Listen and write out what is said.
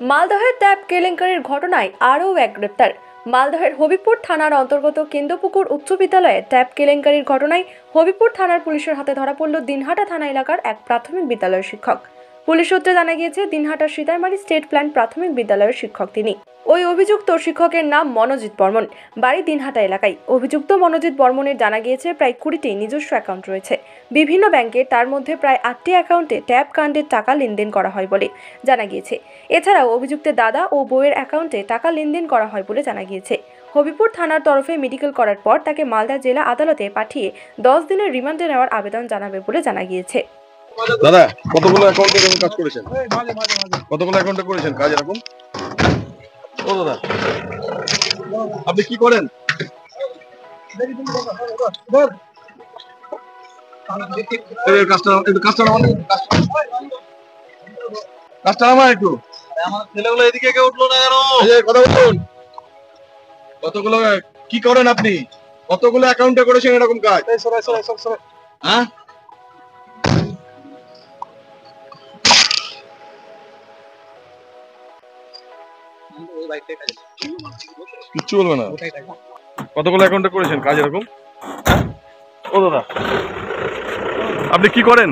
মালদহের ট্যাপ কেলেঙ্কারির ঘটনায় আরও এক গ্রেপ্তার। মালদহের হবিপুর থানার অন্তর্গত কেন্দ্রপুকুর উচ্চ বিদ্যালয়ে ট্যাপ কেলেঙ্কারির ঘটনায় হবিপুর থানার পুলিশের হাতে ধরা পড়ল দিনহাটা থানা এলাকার এক প্রাথমিক বিদ্যালয়ের শিক্ষক। পুলিশ সূত্রে জানা গিয়েছে, দিনহাটার সীতারমারি স্টেট প্ল্যান প্রাথমিক বিদ্যালয়ের শিক্ষক তিনি। ওই অভিযুক্ত শিক্ষকের নাম মনোজিৎ বর্মন, বাড়ি দিনহাটা এলাকায়। অভিযুক্ত মনোজিৎ বর্মনের জানা গিয়েছে প্রায় 20টি নিজস্ব অ্যাকাউন্ট রয়েছে বিভিন্ন ব্যাংকে, তার মধ্যে প্রায় 8টি অ্যাকাউন্টে ট্যাপ কাণ্ডের টাকা লেনদেন করা হয় বলে জানা গিয়েছে। এছাড়াও অভিযুক্তের দাদা ও বউয়ের অ্যাকাউন্টে টাকা লেনদেন করা হয় বলে জানা গিয়েছে। হবিপুর থানার তরফে মেডিকেল করার পর তাকে মালদা জেলা আদালতে পাঠিয়ে 10 দিনের রিমান্ডে নেওয়ার আবেদন জানাবে বলে জানা গিয়েছে। দাদা, কতগুলো অ্যাকাউন্টে এরকম কাজ করেছেন? কতগুলো অ্যাকাউন্টে করেছেন কাজ এরকম? ও দাদা, আপনি কি করেন? ছেলেগুলো এদিকে কে উঠলো না কেন? কথা বলুন। কতগুলো কি করেন আপনি? কতগুলো অ্যাকাউন্টে করেছেন এরকম কাজ? হ্যাঁ, কিচ্ছু বলবে না। কতগুলো অ্যাকাউন্টে করেছেন কাজ এরকম? ও দাদা, আপনি কি করেন?